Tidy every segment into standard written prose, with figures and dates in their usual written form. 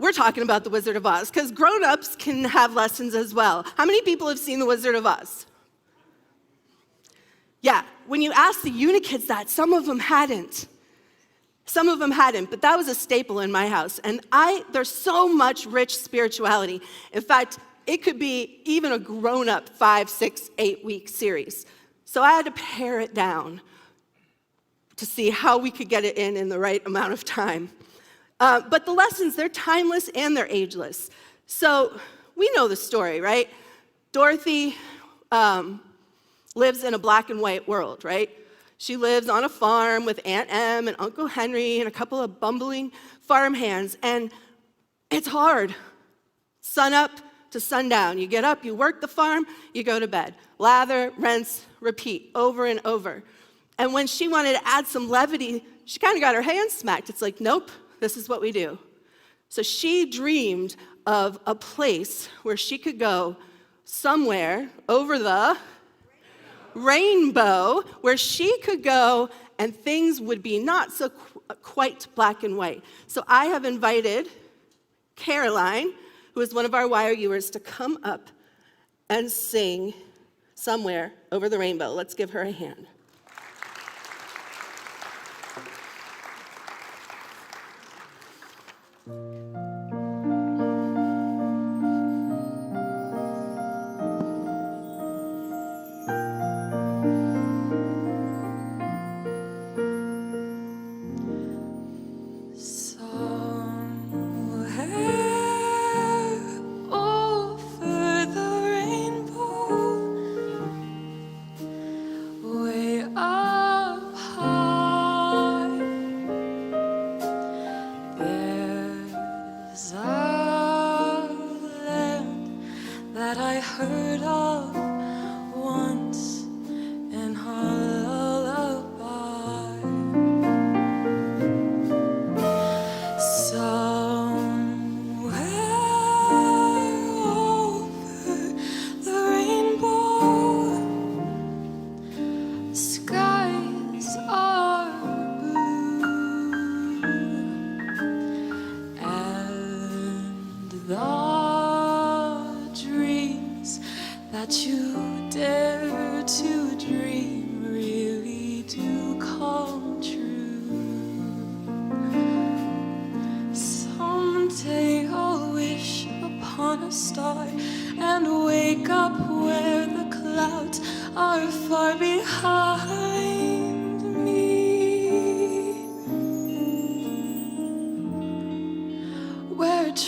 we're talking about The Wizard of Oz, because grown-ups can have lessons as well. How many people have seen The Wizard of Oz? Yeah, when you ask the Unikids that, some of them hadn't. Some of them hadn't, but that was a staple in my house. And there's so much rich spirituality. In fact, it could be even a grown-up 5, 6, 8-week series. So I had to pare it down to see how we could get it in the right amount of time. But the lessons, they're timeless and they're ageless. So we know the story, right? Dorothy lives in a black and white world, right? She lives on a farm with Aunt Em and Uncle Henry and a couple of bumbling farmhands, and it's hard. Sun up to sundown. You get up, you work the farm, you go to bed. Lather, rinse, repeat, over and over. And when she wanted to add some levity, she kind of got her hands smacked. It's like, nope, this is what we do. So she dreamed of a place where she could go somewhere over the rainbow, where she could go and things would be not so quite black and white. So I have invited Caroline, who is one of our YOUers, to come up and sing Somewhere Over the Rainbow. Let's give her a hand.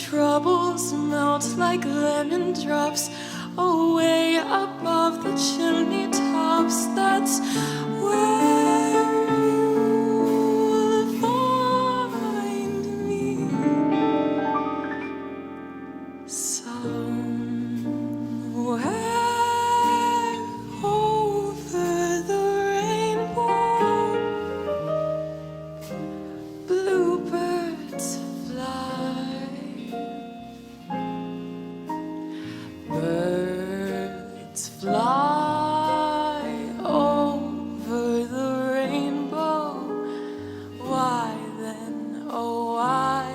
Troubles melt like lemon drops away above the chimney tops. That's where you'll find me. Somewhere over the rainbow, bluebirds fly. Birds fly over the rainbow. Why then, oh why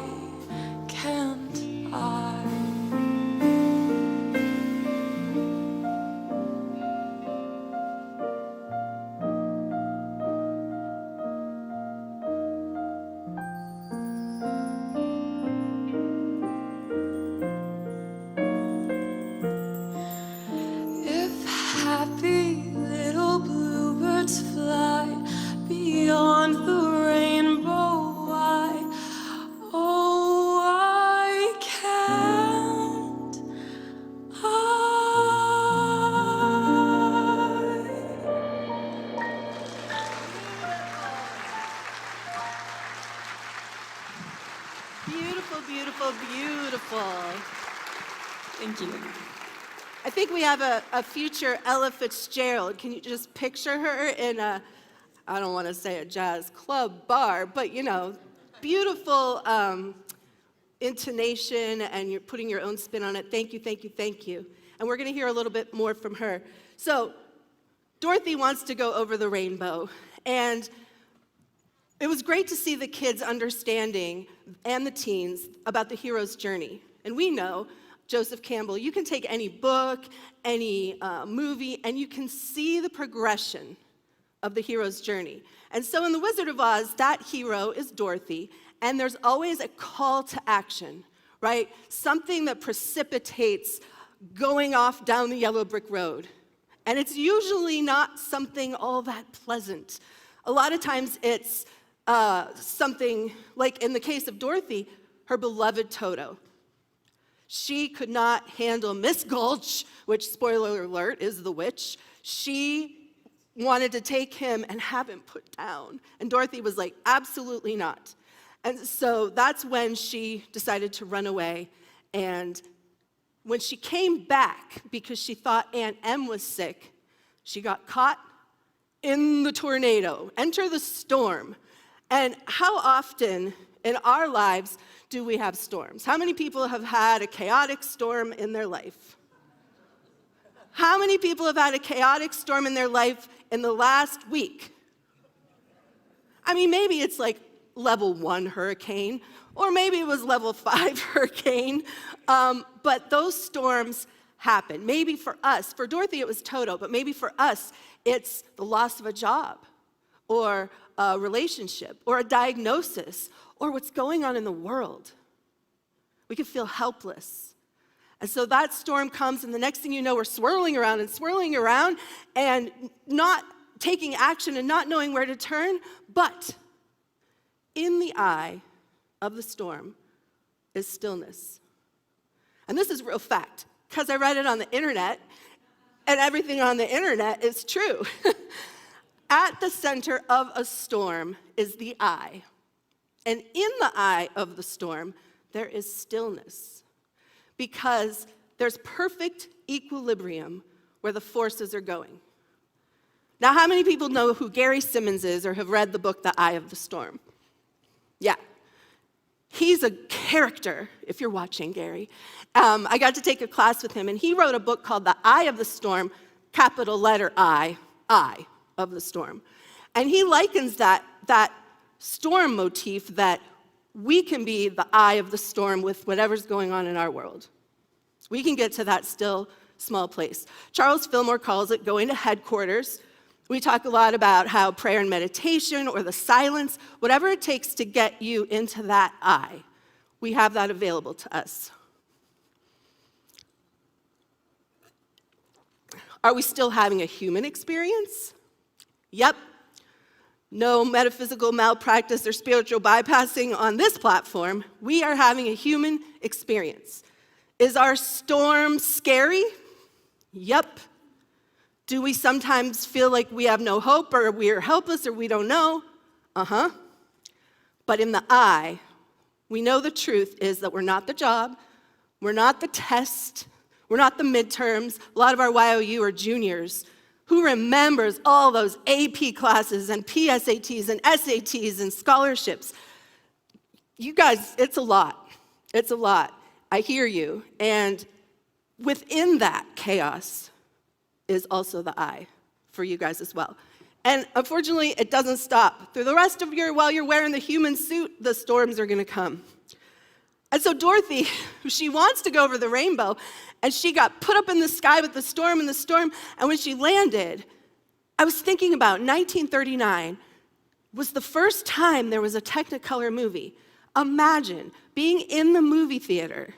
can't I? Happy little bluebirds fly beyond the rainbow. Why, oh, why can't I? Beautiful, beautiful, beautiful. Thank you. I think we have a future Ella Fitzgerald. Can you just picture her in a, I don't want to say a jazz club bar, but you know, beautiful intonation, and you're putting your own spin on it. Thank you, thank you, thank you. And we're going to hear a little bit more from her. So Dorothy wants to go over the rainbow, and It was great to see the kids understanding, and the teens, about the hero's journey. And we know, Joseph Campbell, you can take any book, any movie, and you can see the progression of the hero's journey. And so in The Wizard of Oz, that hero is Dorothy, and there's always a call to action, right? Something that precipitates going off down the yellow brick road. And it's usually not something all that pleasant. A lot of times it's something like, in the case of Dorothy, her beloved Toto. She could not handle Miss Gulch, which, spoiler alert, is the witch. She wanted to take him and have him put down. And Dorothy was like, absolutely not. And so that's when she decided to run away. And when she came back, because she thought Aunt Em was sick, she got caught in the tornado. Enter the storm. And how often in our lives do we have storms? How many people have had a chaotic storm in their life? How many people have had a chaotic storm in their life in the last week? I mean, maybe it's like level 1 hurricane, or maybe it was level 5 hurricane, but those storms happen. Maybe for us, for Dorothy it was Toto, but maybe for us it's the loss of a job, or a relationship, or a diagnosis, or what's going on in the world. We can feel helpless. And so that storm comes, and the next thing you know, we're swirling around and not taking action and not knowing where to turn. But in the eye of the storm is stillness. And this is real fact, because I read it on the internet, and everything on the internet is true. At the center of a storm is the eye. And in the eye of the storm, there is stillness. Because there's perfect equilibrium where the forces are going. Now, how many people know who Gary Simmons is or have read the book, The Eye of the Storm? Yeah. He's a character, if you're watching, Gary. I got to take a class with him, and he wrote a book called The Eye of the Storm, capital letter I of the storm. And he likens that storm motif, that we can be the eye of the storm with whatever's going on in our world. We can get to that still small place. Charles Fillmore calls it going to headquarters. We talk a lot about how prayer and meditation, or the silence, whatever it takes to get you into that eye, we have that available to us. Are we still having a human experience? Yep. No metaphysical malpractice or spiritual bypassing on this platform. We are having a human experience. Is our storm scary? Yep. Do we sometimes feel like we have no hope, or we are helpless, or we don't know? But in the eye, we know the truth is that we're not the job, we're not the test, we're not the midterms. A lot of our YOU are juniors. Who remembers all those AP classes and PSATs and SATs and scholarships? You guys, it's a lot. It's a lot. I hear you. And within that chaos is also the eye for you guys as well. And unfortunately, it doesn't stop. Through the rest of while you're wearing the human suit, the storms are going to come. And so Dorothy, she wants to go over the rainbow, and she got put up in the sky with the storm, and when she landed, I was thinking about 1939 was the first time there was a Technicolor movie. Imagine being in the movie theater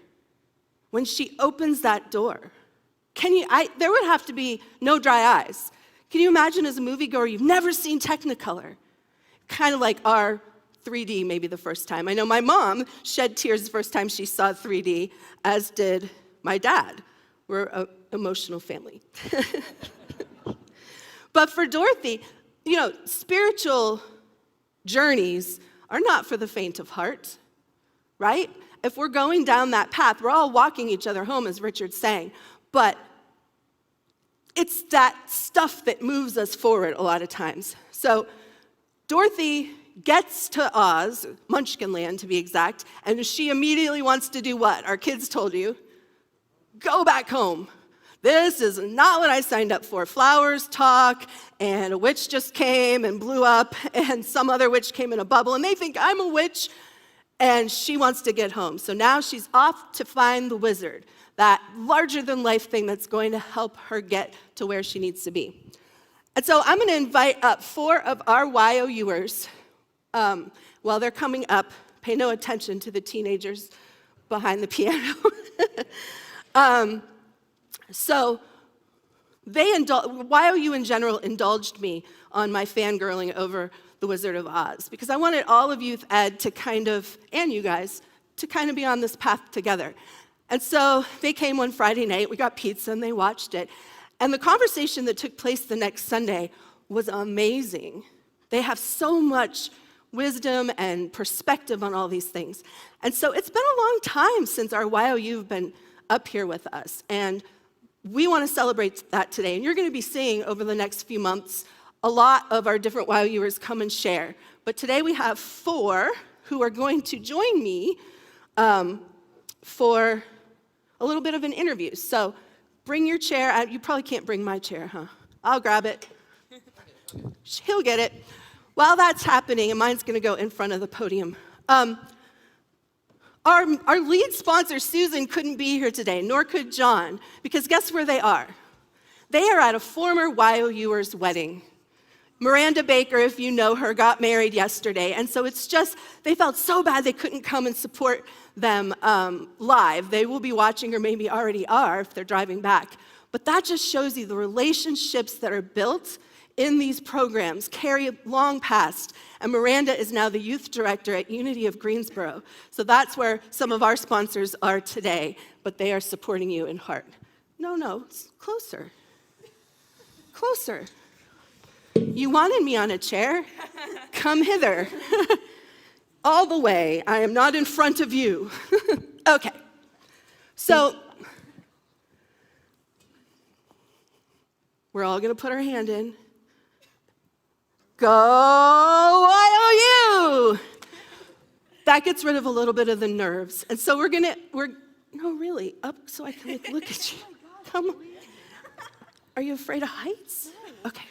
when she opens that door. There would have to be no dry eyes. Can you imagine, as a moviegoer, you've never seen Technicolor? Kind of like our 3D maybe the first time. I know my mom shed tears the first time she saw 3D, as did my dad. We're an emotional family. But for Dorothy, spiritual journeys are not for the faint of heart, right? If we're going down that path, we're all walking each other home, as Richard's saying, but it's that stuff that moves us forward a lot of times. So Dorothy gets to Oz, Munchkinland to be exact, and she immediately wants to do what? Our kids told you. Go back home. This is not what I signed up for. Flowers talk, and a witch just came and blew up, and some other witch came in a bubble, and they think I'm a witch, and she wants to get home. So now she's off to find the wizard, that larger-than-life thing that's going to help her get to where she needs to be. And so I'm going to invite up 4 of our YOUers. While they're coming up, pay no attention to the teenagers behind the piano. So YOU in general indulged me on my fangirling over The Wizard of Oz, because I wanted all of youth ed to and you guys, to kind of be on this path together. And so they came one Friday night, we got pizza, and they watched it. And the conversation that took place the next Sunday was amazing. They have so much wisdom and perspective on all these things. And so it's been a long time since our YOU have been up here with us. And we want to celebrate that today. And you're going to be seeing over the next few months a lot of our different YOUers come and share. But today we have 4 who are going to join me for a little bit of an interview. So bring your chair. You probably can't bring my chair, huh? I'll grab it. He'll get it. While that's happening, and mine's going to go in front of the podium, our lead sponsor, Susan, couldn't be here today, nor could John, because guess where they are? They are at a former YOUer's wedding. Miranda Baker, if you know her, got married yesterday, and so it's just, they felt so bad they couldn't come and support them live. They will be watching, or maybe already are if they're driving back. But that just shows you the relationships that are built in these programs carry long past, and Miranda is now the youth director at Unity of Greensboro. So that's where some of our sponsors are today, but they are supporting you in heart. No, it's closer. Closer. You wanted me on a chair? Come hither. All the way. I am not in front of you. Okay. So we're all going to put our hand in. Go YOU! That gets rid of a little bit of the nerves. And so no, really, up so I can look at you. Come on. Are you afraid of heights? Okay,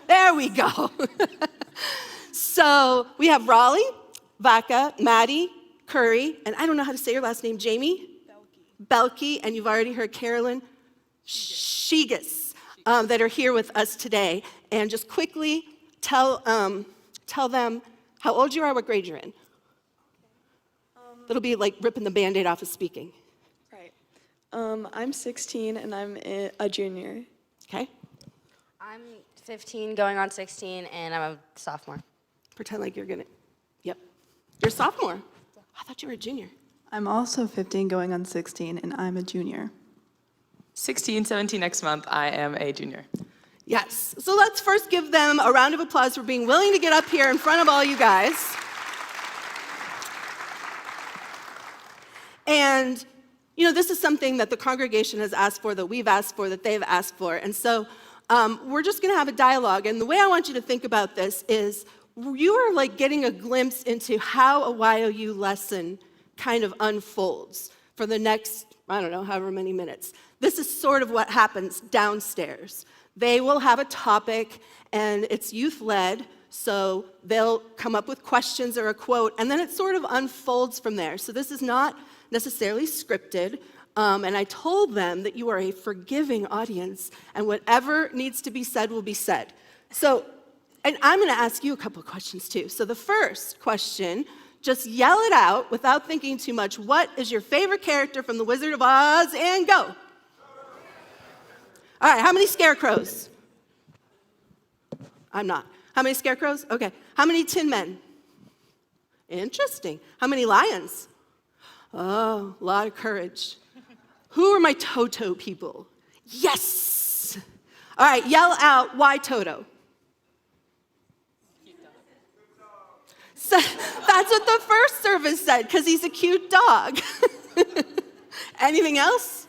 there we go. So we have Raleigh, Vaca, Maddie, Curry, and I don't know how to say your last name, Jamie? Belkey, and you've already heard Carolyn Shigas that are here with us today. And just quickly, tell them how old you are, what grade you're in. That'll be like ripping the Band-Aid off of speaking. Right. I'm 16 and I'm a junior. Okay. I'm 15 going on 16 and I'm a sophomore. Pretend like you're yep. You're a sophomore. I thought you were a junior. I'm also 15 going on 16 and I'm a junior. 16, 17 next month, I am a junior. Yes. So let's first give them a round of applause for being willing to get up here in front of all you guys. And, this is something that the congregation has asked for, that we've asked for, that they've asked for. And so we're just going to have a dialogue. And the way I want you to think about this is you are like getting a glimpse into how a YOU lesson kind of unfolds for the next, I don't know, however many minutes. This is sort of what happens downstairs. They will have a topic, and it's youth-led, so they'll come up with questions or a quote, and then it sort of unfolds from there. So this is not necessarily scripted, and I told them that you are a forgiving audience, and whatever needs to be said will be said. So, and I'm going to ask you a couple of questions, too. So the first question, just yell it out without thinking too much. What is your favorite character from The Wizard of Oz? And go. All right, how many scarecrows? I'm not. How many scarecrows? Okay. How many tin men? Interesting. How many lions? Oh, a lot of courage. Who are my Toto people? Yes! All right, yell out, why Toto? So, that's what the first service said, because he's a cute dog. Anything else?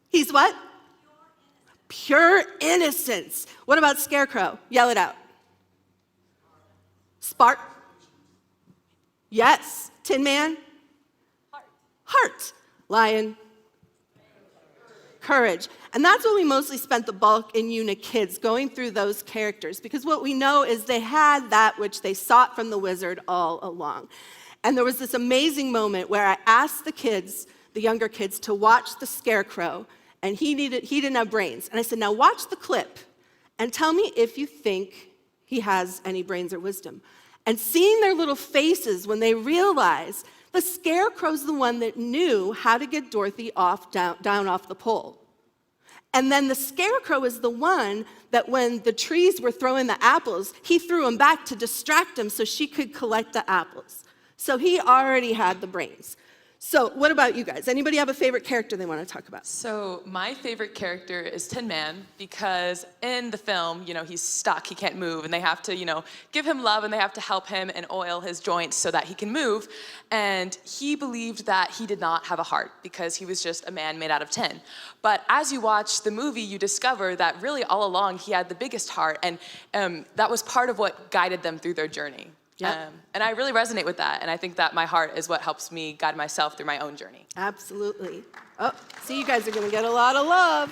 He's what? Pure innocence. What about Scarecrow? Yell it out. Spark. Yes. Tin Man? Heart. Lion? courage. And that's what we mostly spent the bulk in Unit Kids, going through those characters, because what we know is they had that which they sought from the wizard all along. And there was this amazing moment where I asked the kids, the younger kids, to watch the scarecrow, and he didn't have brains. And I said, now watch the clip and tell me if you think he has any brains or wisdom. And seeing their little faces when they realized the scarecrow's the one that knew how to get Dorothy down off the pole. And then the scarecrow is the one that when the trees were throwing the apples, he threw them back to distract them so she could collect the apples. So he already had the brains. So what about you guys? Anybody have a favorite character they want to talk about? So my favorite character is Tin Man because in the film, he's stuck, he can't move, and they have to, give him love and they have to help him and oil his joints so that he can move. And he believed that he did not have a heart because he was just a man made out of tin. But as you watch the movie, you discover that really all along he had the biggest heart, and that was part of what guided them through their journey. Yep. And I really resonate with that, and I think that my heart is what helps me guide myself through my own journey. Absolutely. Oh, see, you guys are going to get a lot of love.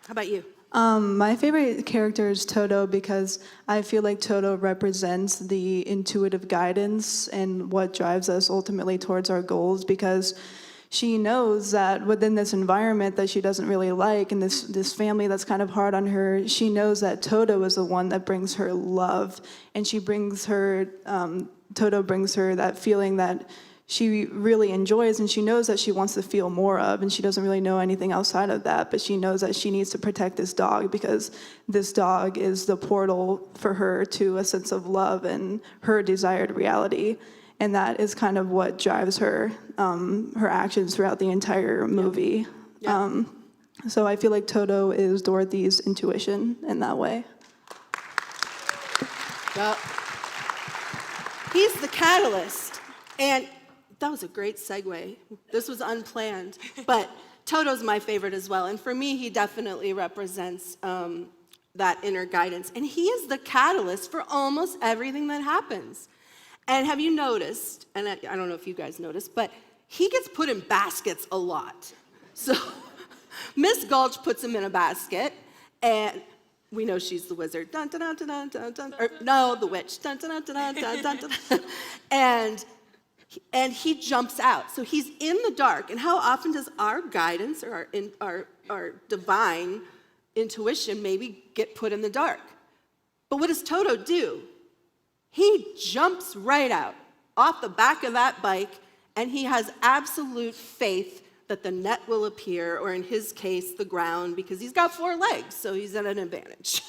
How about you? My favorite character is Toto because I feel like Toto represents the intuitive guidance and what drives us ultimately towards our goals, because she knows that within this environment that she doesn't really like and this family that's kind of hard on her, she knows that Toto is the one that brings her love. And Toto brings her that feeling that she really enjoys, and she knows that she wants to feel more of, and she doesn't really know anything outside of that, but she knows that she needs to protect this dog because this dog is the portal for her to a sense of love and her desired reality. And that is kind of what drives her actions throughout the entire movie. Yep. So I feel like Toto is Dorothy's intuition in that way. Yep. He's the catalyst. And that was a great segue. This was unplanned. But Toto's my favorite as well. And for me, he definitely represents that inner guidance. And he is the catalyst for almost everything that happens. And have you noticed, and I don't know if you guys noticed, but he gets put in baskets a lot. So Miss Gulch puts him in a basket, and we know she's the wizard. Dun, dun, dun, dun, dun, dun, or no, the witch. Dun, dun, dun, dun, dun, dun, dun, dun. And he jumps out. So he's in the dark. And how often does our guidance or our divine intuition maybe get put in the dark? But what does Toto do? He jumps right out off the back of that bike, and he has absolute faith that the net will appear, or in his case, the ground, because he's got 4 legs, so he's at an advantage.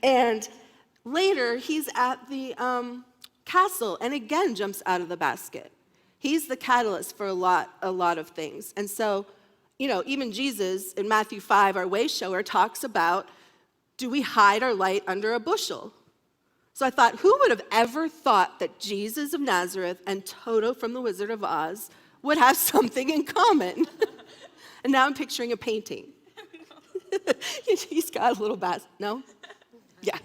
And later, he's at the castle, and again jumps out of the basket. He's the catalyst for a lot of things. And so, even Jesus in Matthew 5, our way shower, talks about, do we hide our light under a bushel? So I thought, who would have ever thought that Jesus of Nazareth and Toto from The Wizard of Oz would have something in common? And now I'm picturing a painting. He's got a little basket. No? Yeah.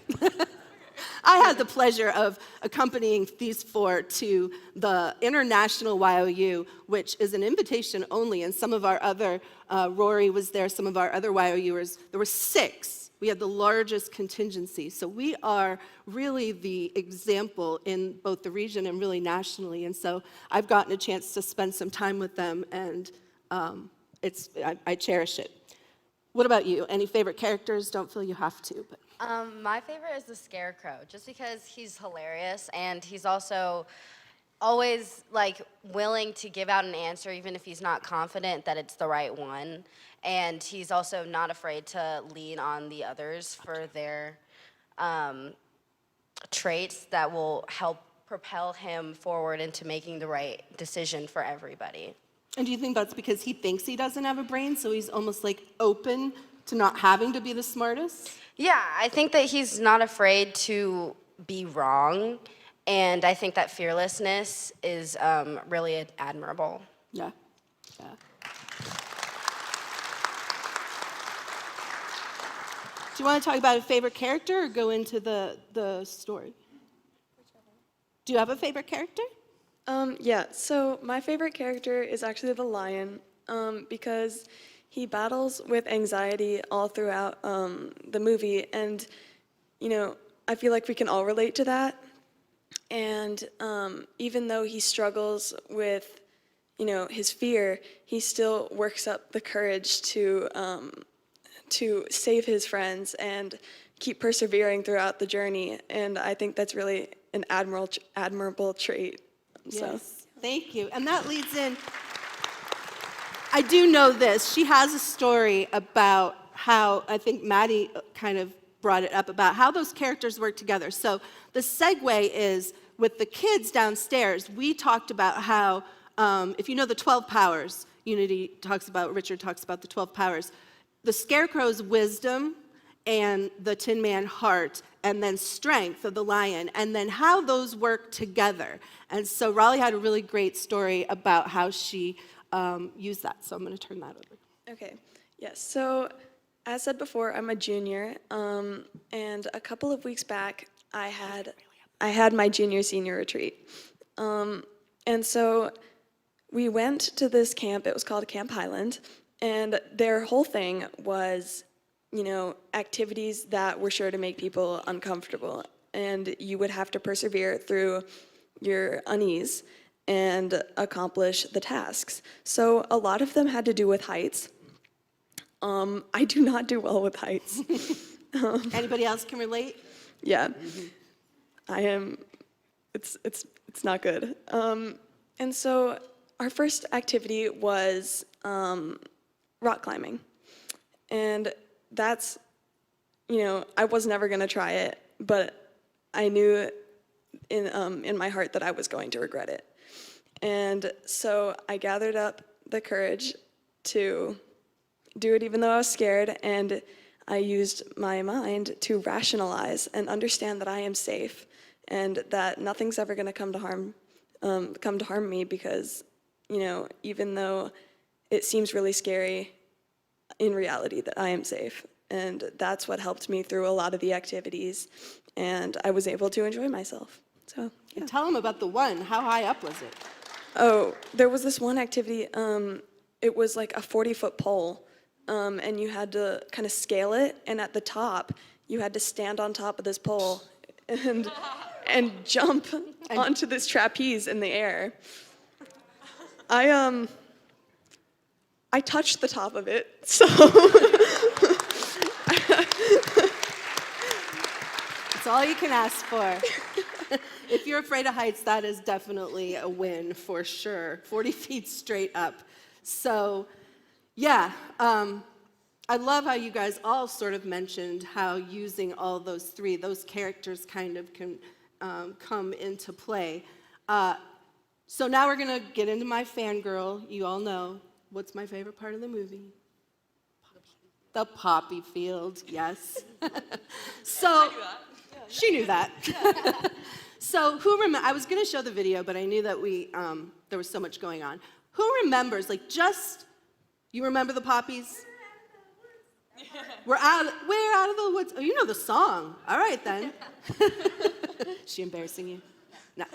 I had the pleasure of accompanying these 4 to the International YOU, which is an invitation only, and some of our other, Rory was there, some of our other YOUers, there were 6. We had the largest contingency. So we are really the example in both the region and really nationally. And so I've gotten a chance to spend some time with them, and I cherish it. What about you? Any favorite characters? Don't feel you have to. But. My favorite is the Scarecrow, just because he's hilarious, and he's also always willing to give out an answer even if he's not confident that it's the right one. And he's also not afraid to lean on the others for their traits that will help propel him forward into making the right decision for everybody. And do you think that's because he thinks he doesn't have a brain, so he's almost open to not having to be the smartest? Yeah, I think that he's not afraid to be wrong, and I think that fearlessness is really admirable. Yeah. Do you want to talk about a favorite character or go into the story? Do you have a favorite character? Yeah, so my favorite character is actually the lion. because he battles with anxiety all throughout the movie, and I feel like we can all relate to that. And even though he struggles with his fear, he still works up the courage to save his friends and keep persevering throughout the journey. And I think that's really an admirable trait. So. Yes, thank you. And that leads in, I do know this. She has a story about how, I think Maddie kind of brought it up, about how those characters work together. So the segue is, with the kids downstairs, we talked about how, if you know the 12 powers, Richard talks about the 12 powers, the Scarecrow's wisdom and the Tin Man heart, and then strength of the lion, and then how those work together. And so Raleigh had a really great story about how she used that. So I'm going to turn that over. Okay, yes. So as said before, I'm a junior, and a couple of weeks back, I had my junior-senior retreat. And so we went to this camp. It was called Camp Highland, and their whole thing was, activities that were sure to make people uncomfortable, and you would have to persevere through your unease and accomplish the tasks. So a lot of them had to do with heights. I do not do well with heights. Anybody else can relate? Yeah, I am. It's not good. And so our first activity was rock climbing, and that's, I was never gonna try it, but I knew in my heart that I was going to regret it. And so I gathered up the courage to do it even though I was scared, and I used my mind to rationalize and understand that I am safe and that nothing's ever going to come to harm me, because even though it seems really scary, in reality that I am safe. And that's what helped me through a lot of the activities, and I was able to enjoy myself. So yeah. Tell them about the one. How high up was it? Oh, there was this one activity. It was like a 40-foot pole, and you had to kind of scale it, and at the top you had to stand on top of this pole and jump onto this trapeze in the air. I touched the top of it, so It's all you can ask for. If you're afraid of heights, that is definitely a win for sure. 40 feet straight up. So, yeah, I love how you guys all sort of mentioned how using all those characters kind of can come into play. So now we're going to get into my fangirl. You all know, what's my favorite part of the movie? The poppy field, yes. So, she knew that. So I was going to show the video, but I knew that there was so much going on. Who remembers, you remember the poppies? We're out of the woods. Oh, you know the song. All right, then. Is she embarrassing you? No,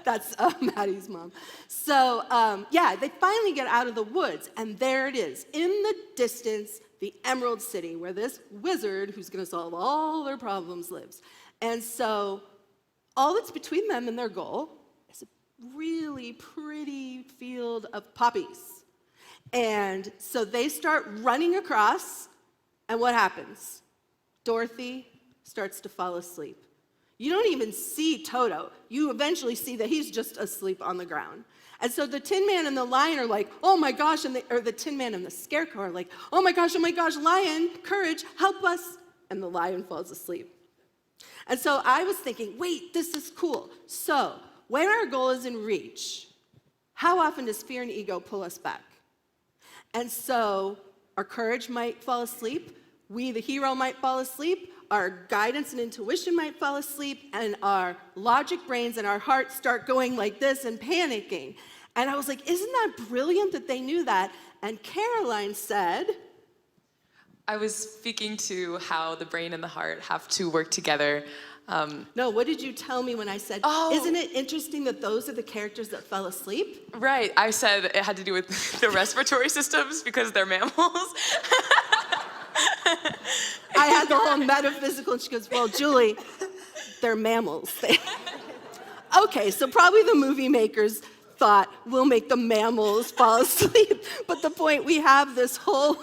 that's Maddie's mom. So, they finally get out of the woods, and there it is, in the distance, the Emerald City, where this wizard, who's going to solve all their problems, lives. And so, all that's between them and their goal is a really pretty field of poppies. And so they start running across, and what happens? Dorothy starts to fall asleep. You don't even see Toto. You eventually see that he's just asleep on the ground. And so the Tin Man and the Lion are like, oh my gosh, or the Tin Man and the Scarecrow are like, oh my gosh, Lion, courage, help us. And the Lion falls asleep. And so I was thinking, wait, this is cool. So when our goal is in reach, how often does fear and ego pull us back? And so our courage might fall asleep. We, the hero, might fall asleep. Our guidance and intuition might fall asleep, and our logic brains and our hearts start going like this and panicking. And I was like, isn't that brilliant that they knew that? And Caroline said, I was speaking to how the brain and the heart have to work together. No, what did you tell me when I said, Oh. isn't it interesting that those are the characters that fell asleep? Right, I said it had to do with the respiratory systems because they're mammals. I had the whole metaphysical, and she goes, well, Julie, they're mammals. Okay, so probably the movie makers thought, we'll make the mammals fall asleep. But the point, we have this whole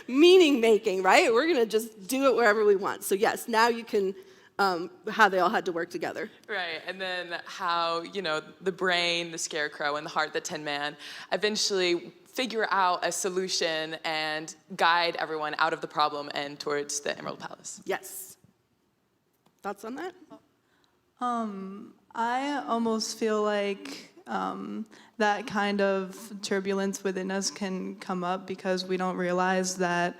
meaning making, right? We're gonna just do it wherever we want. So yes, now you can, how they all had to work together. Right, and then how, the brain, the scarecrow, and the heart, the Tin Man, eventually figure out a solution and guide everyone out of the problem and towards the Emerald Palace. Yes. Thoughts on that? I almost feel like that kind of turbulence within us can come up because we don't realize that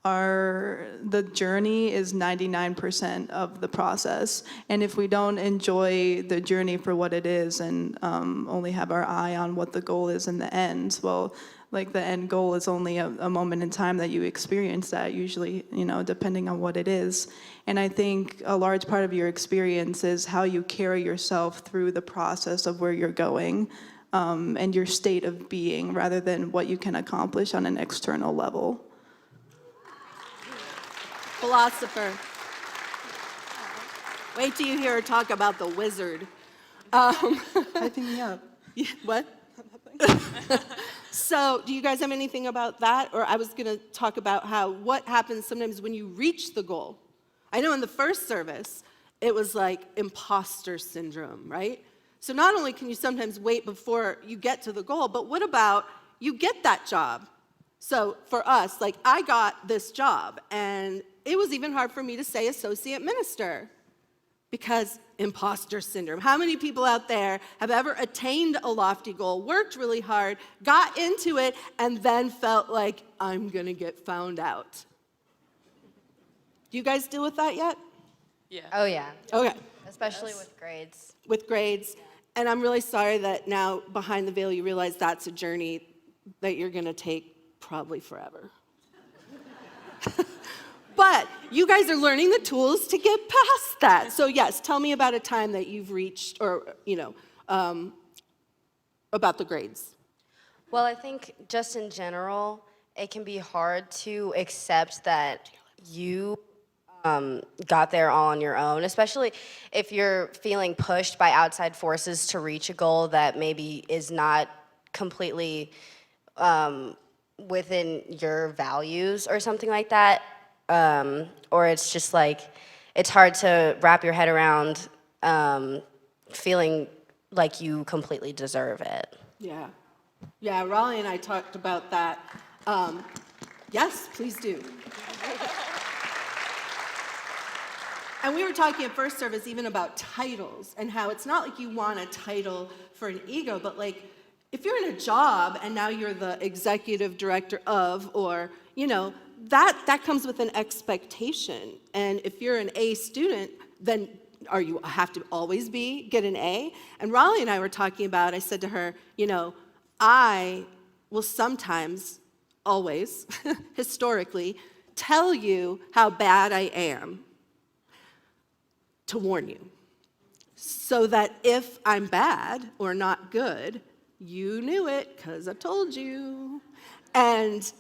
the journey is 99% of the process. And if we don't enjoy the journey for what it is and only have our eye on what the goal is in the end, well, like the end goal is only a moment in time that you experience that usually, depending on what it is. And I think a large part of your experience is how you carry yourself through the process of where you're going and your state of being rather than what you can accomplish on an external level. Philosopher. Wait till you hear her talk about the wizard. Hyping me up. What? So, do you guys have anything about that? Or I was going to talk about what happens sometimes when you reach the goal. I know in the first service, it was like imposter syndrome, right? So not only can you sometimes wait before you get to the goal, but what about you get that job? So for us, like I got this job, and it was even hard for me to say associate minister because imposter syndrome. How many people out there have ever attained a lofty goal, worked really hard, got into it, and then felt like, I'm gonna get found out? Do you guys deal with that yet? Yeah. Oh, yeah. Okay. Especially with grades. With grades. And I'm really sorry that now behind the veil you realize that's a journey that you're gonna take probably forever. But you guys are learning the tools to get past that. So yes, tell me about a time that you've reached, or about the grades. Well, I think just in general, it can be hard to accept that you got there all on your own, especially if you're feeling pushed by outside forces to reach a goal that maybe is not completely within your values or something like that. Or it's just like, it's hard to wrap your head around feeling like you completely deserve it. Yeah. Yeah, Raleigh and I talked about that. Yes, please do. And we were talking at first service even about titles and how it's not like you want a title for an ego, but like if you're in a job and now you're the executive director of, or, that comes with an expectation. And if you're an A student, then you have to always get an A? And Raleigh and I were talking about, I said to her, I will sometimes, always, historically, tell you how bad I am to warn you. So that if I'm bad or not good, you knew it because I told you. And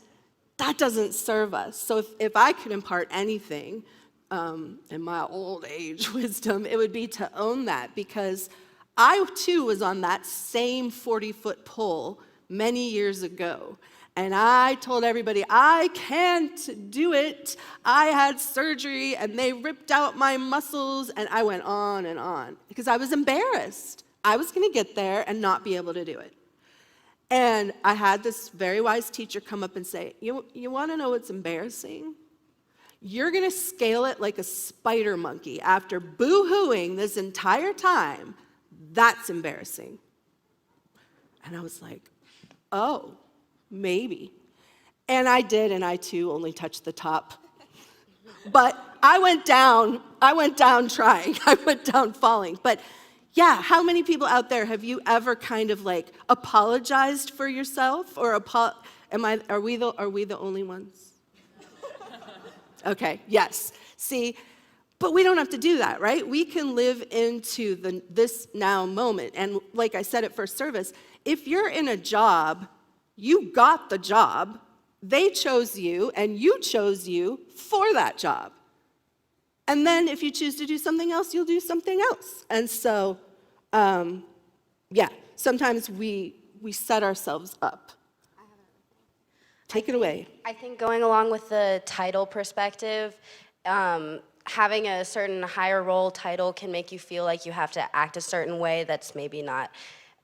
that doesn't serve us. So if I could impart anything in my old age wisdom, it would be to own that, because I too was on that same 40-foot pole many years ago. And I told everybody, I can't do it. I had surgery and they ripped out my muscles, and I went on because I was embarrassed. I was gonna get there and not be able to do it. And I had this very wise teacher come up and say, you wanna know what's embarrassing? You're gonna scale it like a spider monkey after boo-hooing this entire time. That's embarrassing. And I was like, oh, maybe. And I did, and I too only touched the top. But I went down trying, I went down falling. But yeah, how many people out there have you ever kind of like apologized for yourself? Or are we the only ones? Okay, yes. See, But we don't have to do that, right? We can live into this now moment. And like I said at first service, if you're in a job, you got the job, they chose you, and you chose you for that job. And then if you choose to do something else, you'll do something else. And so, yeah, sometimes we set ourselves up. Take it away. I think going along with the title perspective, having a certain higher role title can make you feel like you have to act a certain way that's maybe not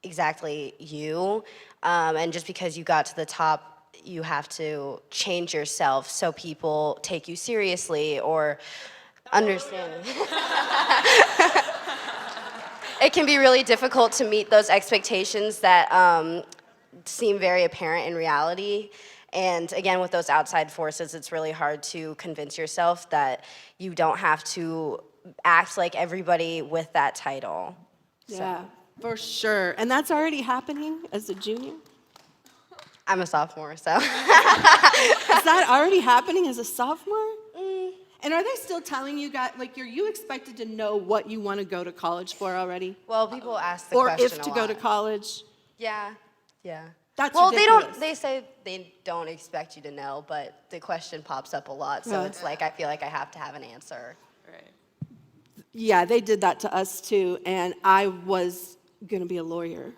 exactly you. And just because you got to the top, you have to change yourself so people take you seriously or understand. It can be really difficult to meet those expectations that seem very apparent in reality. And again, with those outside forces, it's really hard to convince yourself that you don't have to act like everybody with that title. Yeah, for sure. And that's already happening as a junior? I'm a sophomore, so. Is that already happening as a sophomore? And are they still telling you guys, like, are you expected to know what you want to go to college for already? Well, people ask the Or question if to a go lot. to college? Yeah, yeah. That's well, ridiculous. they say they don't expect you to know, but the question pops up a lot, so Yeah. it's like I feel like I have to have an answer. Right. Yeah, they did that to us too, and I was going to be a lawyer.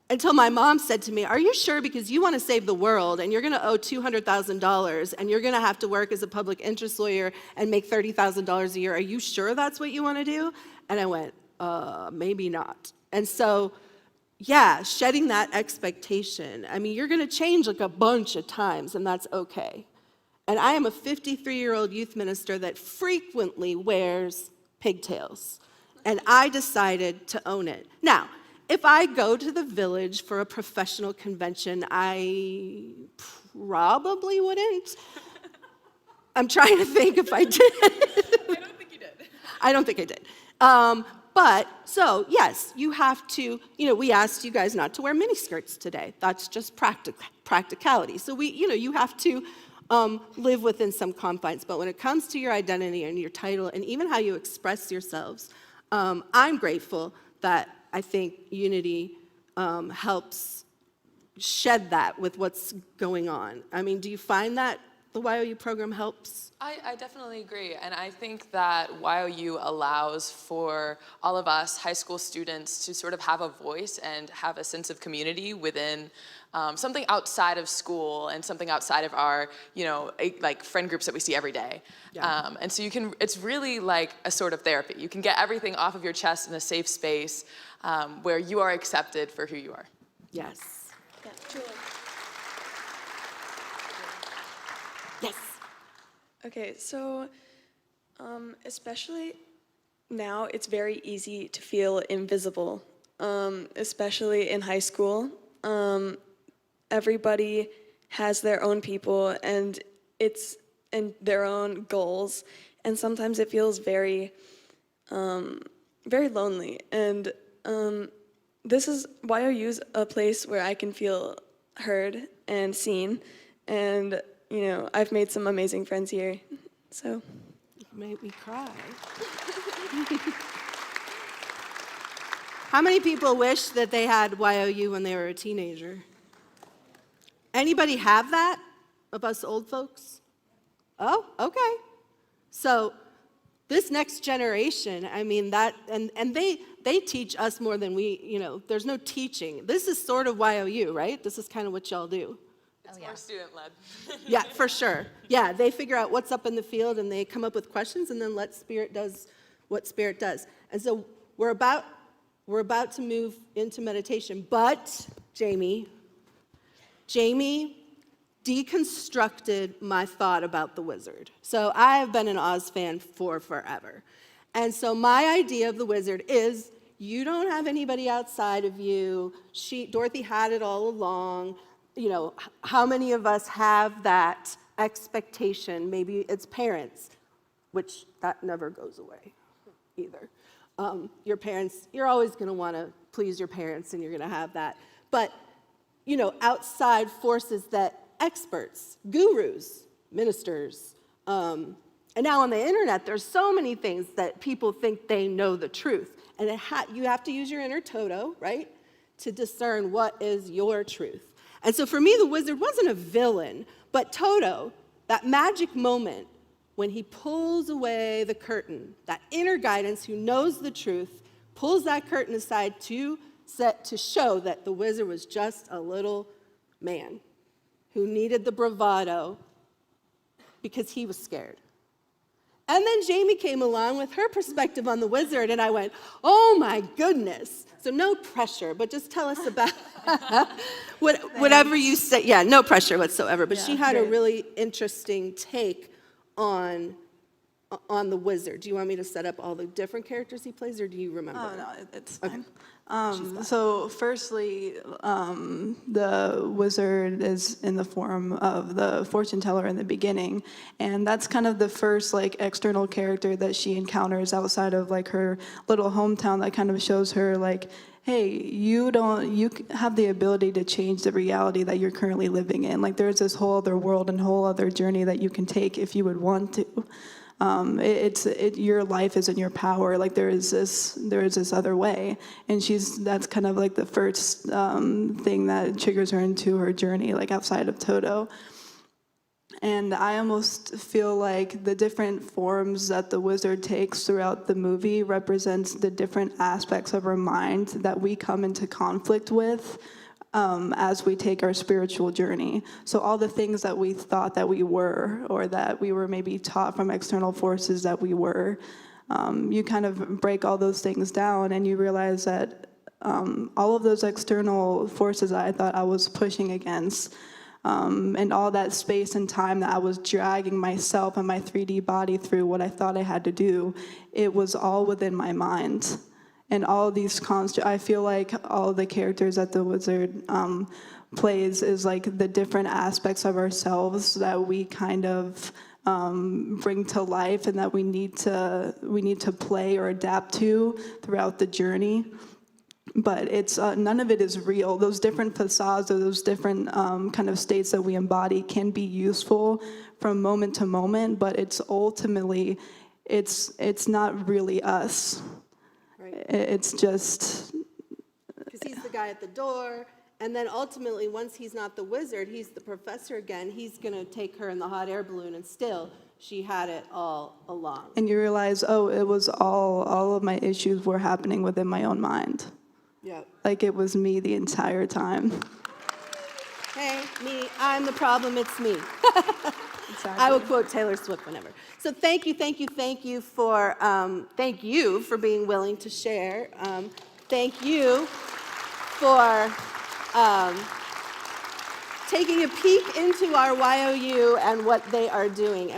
Until my mom said to me, "Are you sure? Because you want to save the world, and you're going to owe $200,000, and you're going to have to work as a public interest lawyer and make $30,000 a year. Are you sure that's what you want to do?" And I went, maybe not. And so, yeah, shedding that expectation. I mean, you're going to change like a bunch of times, and that's okay. And I am a 53-year-old youth minister that frequently wears pigtails, and I decided to own it. Now, if I go to the Village for a professional convention, I probably wouldn't. I'm trying to think if I did. I don't think you did. I don't think I did. But, so, yes, you have to, we asked you guys not to wear miniskirts today. That's just practicality. So you have to live within some confines. But when it comes to your identity and your title and even how you express yourselves, I'm grateful that I think Unity helps shed that with what's going on. I mean, do you find that the YOU program helps? I definitely agree, and I think that YOU allows for all of us high school students to sort of have a voice and have a sense of community within something outside of school and something outside of our, like friend groups that we see every day. Yeah. And so it's really like a sort of therapy. You can get everything off of your chest in a safe space where you are accepted for who you are. Yes. Yeah, truly. Yes. Okay, so especially now, it's very easy to feel invisible, especially in high school. Everybody has their own people and their own goals, and sometimes it feels very, very lonely. And YOU's a place where I can feel heard and seen, and I've made some amazing friends here, so. You made me cry. How many people wish that they had YOU when they were a teenager? Anybody have that of us old folks? Oh, okay. So this next generation, I mean, and they teach us more than we, there's no teaching. This is sort of YOU, right? This is kind of what y'all do. It's more student-led. Yeah, for sure. Yeah, they figure out what's up in the field and they come up with questions and then let Spirit does what Spirit does. And so we're about to move into meditation, but Jamie deconstructed my thought about the wizard. So I have been an Oz fan for forever. And so my idea of the wizard is you don't have anybody outside of you. Dorothy had it all along. How many of us have that expectation? Maybe it's parents, which that never goes away either. Your parents, you're always going to want to please your parents, and you're going to have that. But, outside forces that experts, gurus, ministers, And now on the internet, there's so many things that people think they know the truth. And you have to use your inner Toto, right, to discern what is your truth. And so for me, the wizard wasn't a villain, but Toto, that magic moment when he pulls away the curtain, that inner guidance who knows the truth, pulls that curtain aside to show that the wizard was just a little man who needed the bravado because he was scared. And then Jamie came along with her perspective on the wizard, and I went, oh my goodness. So no pressure, but just tell us about whatever you say. Yeah, no pressure whatsoever. But she had a really interesting take on the wizard. Do you want me to set up all the different characters he plays, or do you remember? Oh, no, it's fine. So firstly, the wizard is in the form of the fortune teller in the beginning, and that's kind of the first like external character that she encounters outside of like her little hometown that kind of shows her like, hey, you have the ability to change the reality that you're currently living in. Like there's this whole other world and whole other journey that you can take if you would want to. Your life is in your power. Like there is this other way, and that's kind of like the first thing that triggers her into her journey, like outside of Toto. And I almost feel like the different forms that the wizard takes throughout the movie represents the different aspects of our mind that we come into conflict with as we take our spiritual journey. So all the things that we thought that we were, or that we were maybe taught from external forces that we were, you kind of break all those things down and you realize that all of those external forces that I thought I was pushing against, and all that space and time that I was dragging myself and my 3D body through what I thought I had to do, it was all within my mind. And all of these I feel like all of the characters that the wizard plays is like the different aspects of ourselves that we kind of bring to life and that we need to play or adapt to throughout the journey. But it's none of it is real. Those different facades or those different kind of states that we embody can be useful from moment to moment, but it's ultimately, it's not really us. Right. It's just... Because he's the guy at the door, and then ultimately, once he's not the wizard, he's the professor again, he's going to take her in the hot air balloon, and still, she had it all along. And you realize, oh, it was all of my issues were happening within my own mind. Yep. Like it was me the entire time. Hey, me, I'm the problem, it's me. Exactly. I will quote Taylor Swift whenever. So thank you for being willing to share. Thank you for taking a peek into our YOU and what they are doing.